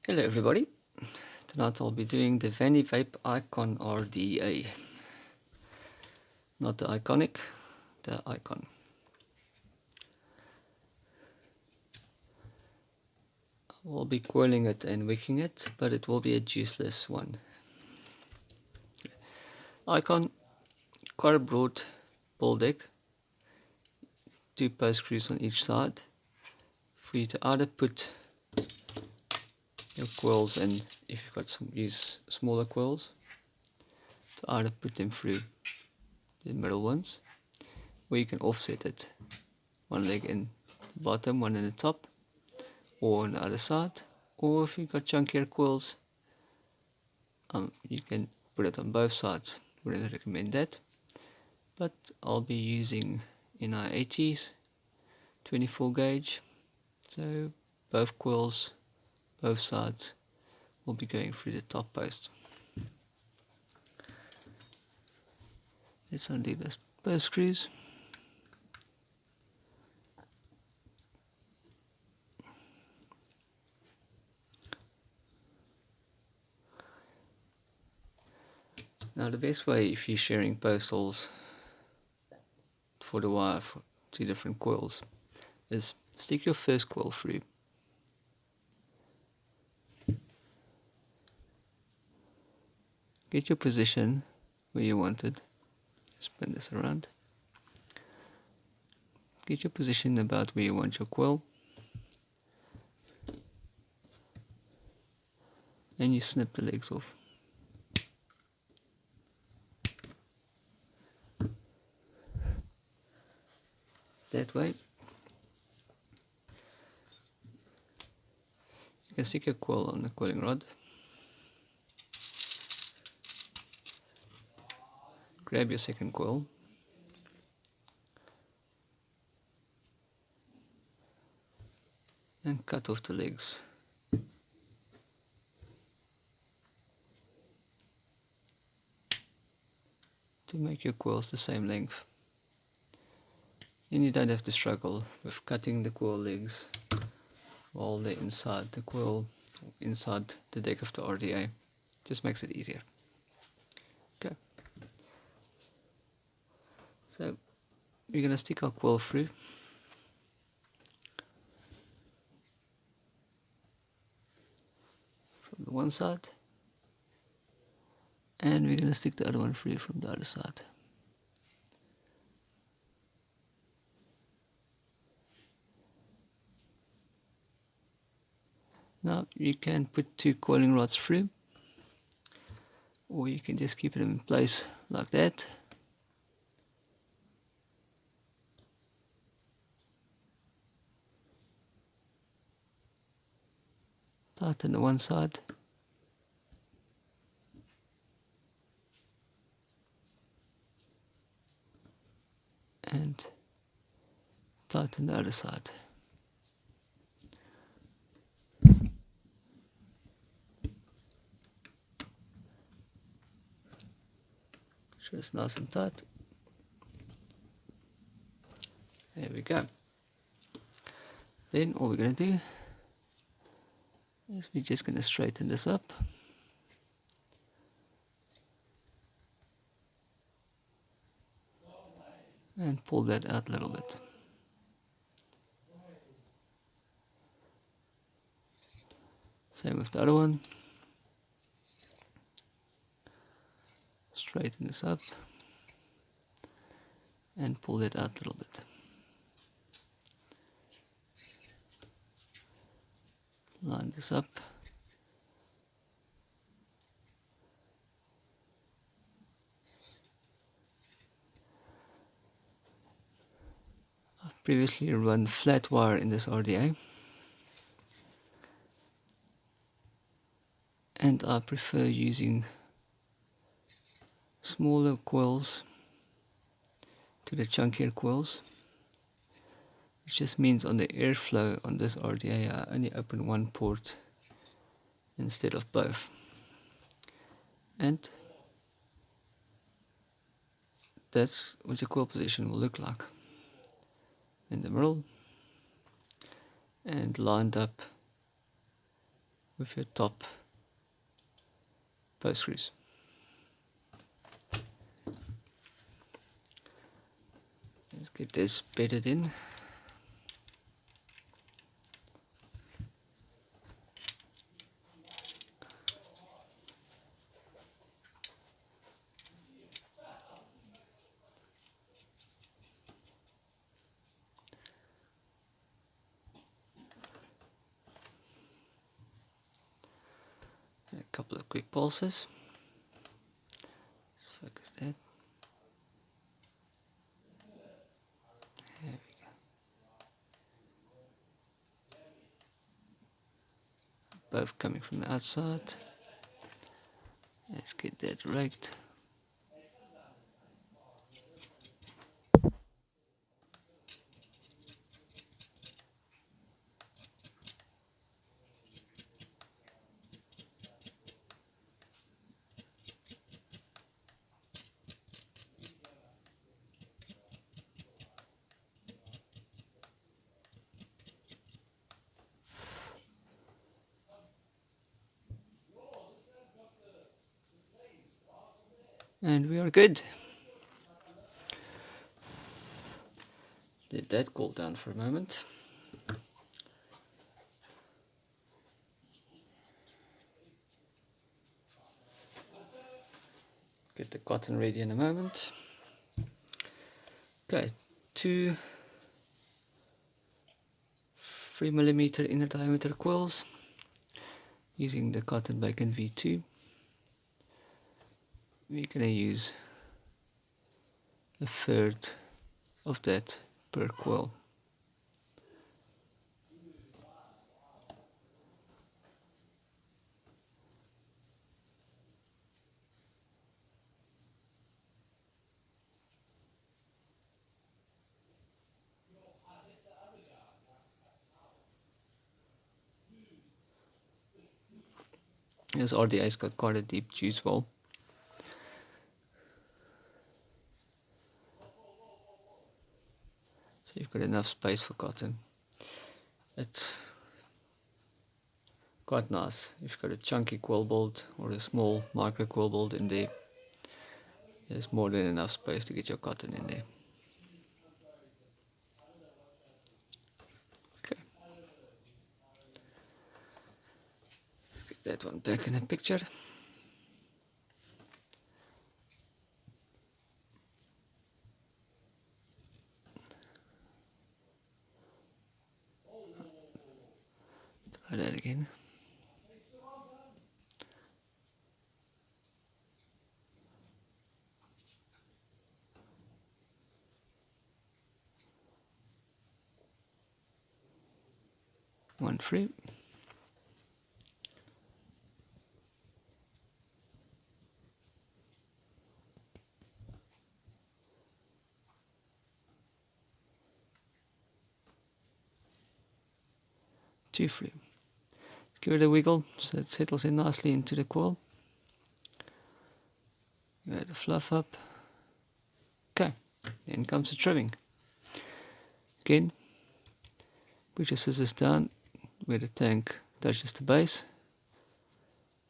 Hello everybody, tonight I'll be doing the Vandy Vape Icon RDA. Not the iconic, the icon. We'll be coiling it and wicking it, but it will be a juiceless one. Icon, quite a broad ball deck, 2 post screws on each side, for you to either put your coils in, if you've got use smaller coils, to either put them through the middle ones, or you can offset it, one leg in the bottom, one in the top, or on the other side, or if you've got chunkier coils, you can put it on both sides. Wouldn't recommend that, but I'll be using NI80s 24 gauge, so both coils, both sides will be going through the top post. Let's undo those post screws. Now the best way, if you're sharing post holes for the wire for 2 different coils, is stick your first coil through. Get your position where you want it. Spin this around. Get your position about where you want your coil. And you snip the legs off. That way. You can stick your coil on the coiling rod. Grab your second coil. And cut off the legs. To make your coils the same length. And you don't have to struggle with cutting the coil legs while they're inside the coil, inside the deck of the RDA. Just makes it easier. Okay. So we're going to stick our coil through. From the one side. And we're going to stick the other one through from the other side. Now you can put 2 coiling rods through, or you can just keep them in place like that. Tighten the one side. And tighten the other side. Sure it's nice and tight. There we go. Then all we're going to do is we're just going to straighten this up. And pull that out a little bit. Same with the other one. Straighten this up. And pull that out a little bit. Line this up. I've previously run flat wire in this RDA. And I prefer using smaller coils to the chunkier coils, which just means on the airflow on this RDA I only open one port instead of both, and that's what your coil position will look like in the middle and lined up with your top post screws. Let's get this bedded in. A couple of quick pulses. Let's focus that. There we go. Both coming from the outside. Let's get that raked. And we are good. Let that cool down for a moment. Get the cotton ready in a moment. Okay, 2 3mm inner diameter coils using the cotton bacon V2. We're going to use a third of that per coil. This RDA's got quite a deep juice well. So you've got enough space for cotton. It's quite nice. If you've got a chunky coil bolt or a small micro coil bolt in there, there's more than enough space to get your cotton in there. Okay. Let's get that one back in the picture. Try that again. One free. Two free. Let's give it a wiggle so it settles in nicely into the coil. Get the fluff up. Okay, then comes the trimming. Again, put your scissors down where the tank touches the base.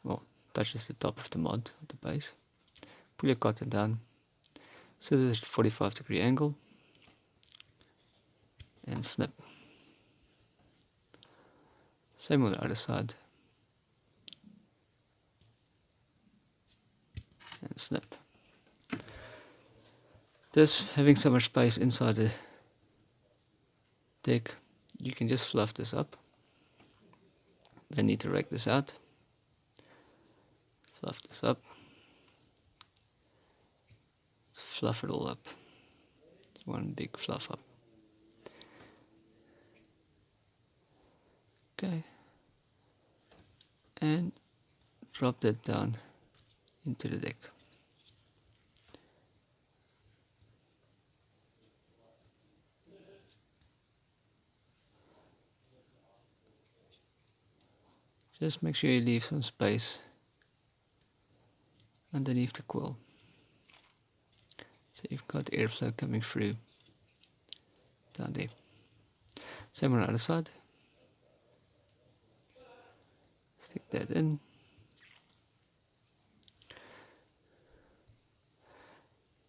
Well, touches the top of the mod, at the base. Pull your cotton down. Scissors at 45-degree angle. And snip. Same with the other side. And snip. This, having so much space inside the deck, you can just fluff this up. Then need to rake this out. Fluff this up. Let's fluff it all up. One big fluff up. Okay. And drop that down into the deck. Just make sure you leave some space underneath the coil. So you've got airflow coming through down there. Same on the other side. Stick that in.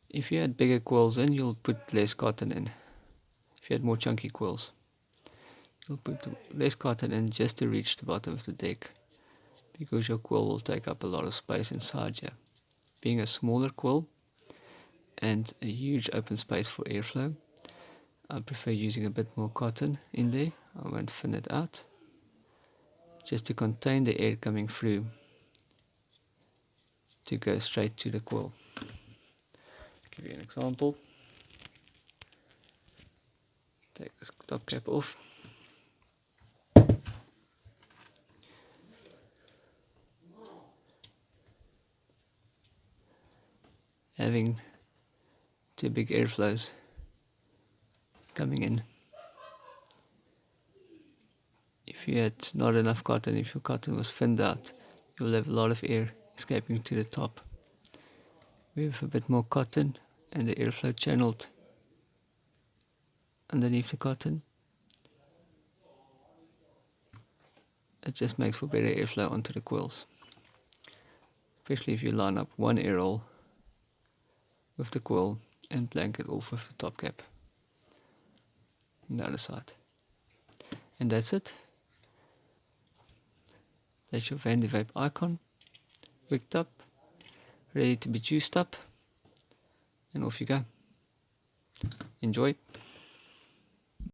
If you had bigger coils in, you'll put less cotton in. If you had more chunky coils, you'll put less cotton in just to reach the bottom of the deck, because your coil will take up a lot of space inside here. Being a smaller coil and a huge open space for airflow, I prefer using a bit more cotton in there. I won't thin it out, just to contain the air coming through to go straight to the coil. I'll give you an example. Take this top cap off. Having two big airflows coming in. If you had not enough cotton, if your cotton was thinned out, you'll have a lot of air escaping to the top. With a bit more cotton and the airflow channeled underneath the cotton, it just makes for better airflow onto the coils. Especially if you line up one air hole with the coil and blank it off with the top cap on the other side. And that's it. That's your Vandy Vape icon, wicked up, ready to be juiced up, and off you go. Enjoy.